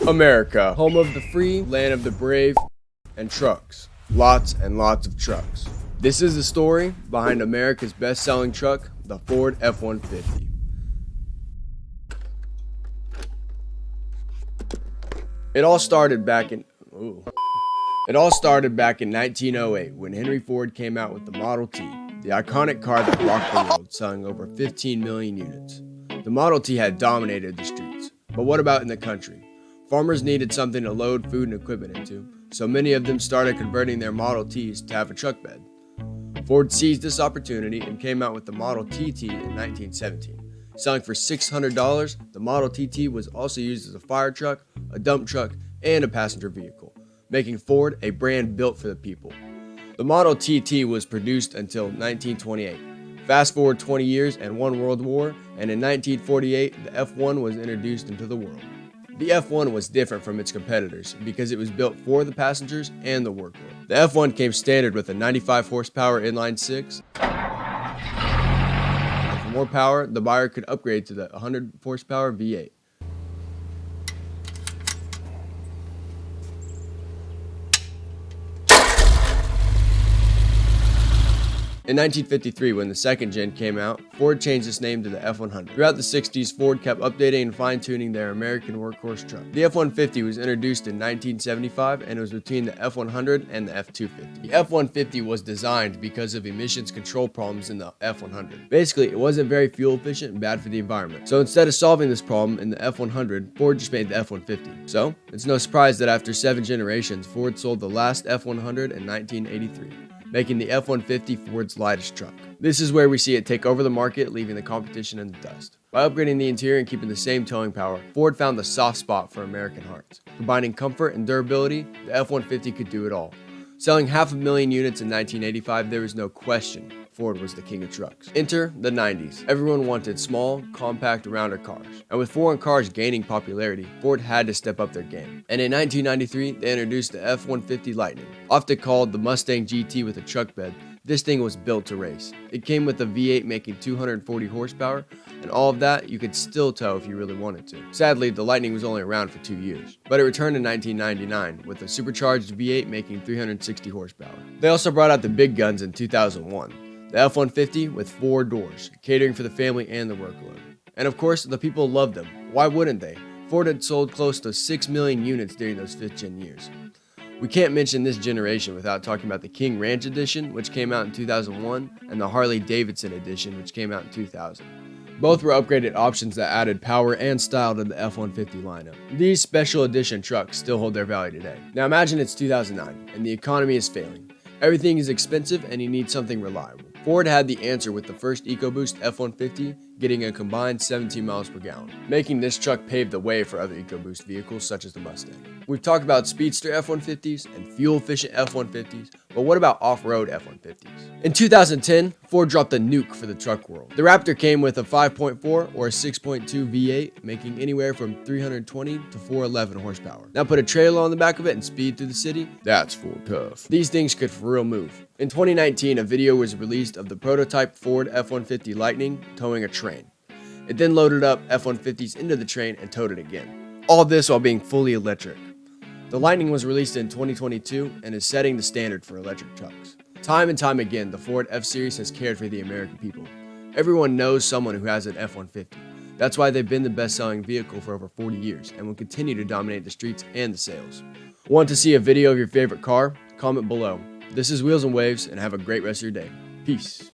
America, home of the free, land of the brave, and trucks. Lots and lots of trucks. This is the story behind America's best-selling truck, the Ford F-150. It all started back in 1908 when Henry Ford came out with the Model T, the iconic car that rocked the world, selling over 15 million units. The Model T had dominated the streets. But what about in the country? Farmers needed something to load food and equipment into, so many of them started converting their Model Ts to have a truck bed. Ford seized this opportunity and came out with the Model TT in 1917. Selling for $600, the Model TT was also used as a fire truck, a dump truck, and a passenger vehicle, making Ford a brand built for the people. The Model TT was produced until 1928. Fast forward 20 years and one World War, and in 1948, the F1 was introduced into the world. The F1 was different from its competitors because it was built for the passengers and the workload. The F1 came standard with a 95 horsepower inline six. And for more power, the buyer could upgrade to the 100 horsepower V8. In 1953, when the second gen came out, Ford changed its name to the F-100. Throughout the 60s, Ford kept updating and fine-tuning their American workhorse truck. The F-150 was introduced in 1975, and it was between the F-100 and the F-250. The F-150 was designed because of emissions control problems in the F-100. Basically, it wasn't very fuel efficient and bad for the environment. So instead of solving this problem in the F-100, Ford just made the F-150. So, it's no surprise that after 7 generations, Ford sold the last F-100 in 1983. Making the F-150 Ford's lightest truck. This is where we see it take over the market, leaving the competition in the dust. By upgrading the interior and keeping the same towing power, Ford found the soft spot for American hearts. Combining comfort and durability, the F-150 could do it all. Selling 500,000 units in 1985, there was no question Ford was the king of trucks. Enter the 90s. Everyone wanted small, compact, rounder cars. And with foreign cars gaining popularity, Ford had to step up their game. And in 1993, they introduced the F-150 Lightning. Often called the Mustang GT with a truck bed, this thing was built to race. It came with a V8 making 240 horsepower, and all of that you could still tow if you really wanted to. Sadly, the Lightning was only around for 2 years, but it returned in 1999 with a supercharged V8 making 360 horsepower. They also brought out the big guns in 2001. The F-150 with 4 doors, catering for the family and the workload. And of course, the people loved them. Why wouldn't they? Ford had sold close to 6 million units during those 5th gen years. We can't mention this generation without talking about the King Ranch Edition, which came out in 2001, and the Harley Davidson Edition, which came out in 2000. Both were upgraded options that added power and style to the F-150 lineup. These special edition trucks still hold their value today. Now imagine it's 2009, and the economy is failing. Everything is expensive and you need something reliable. Ford had the answer with the first EcoBoost F-150 getting a combined 17 miles per gallon, making this truck pave the way for other EcoBoost vehicles such as the Mustang. We've talked about speedster F-150s and fuel-efficient F-150s, but what about off-road F-150s? In 2010, Ford dropped a nuke for the truck world. The Raptor came with a 5.4 or a 6.2 V8, making anywhere from 320 to 411 horsepower. Now put a trailer on the back of it and speed through the city? That's Ford tough. These things could for real move. In 2019, a video was released of the prototype Ford F-150 Lightning towing a train. It then loaded up F-150s into the train and towed it again. All this while being fully electric. The Lightning was released in 2022 and is setting the standard for electric trucks. Time and time again, the Ford F-Series has cared for the American people. Everyone knows someone who has an F-150. That's why they've been the best-selling vehicle for over 40 years and will continue to dominate the streets and the sales. Want to see a video of your favorite car? Comment below. This is Wheels and Waves, and have a great rest of your day. Peace.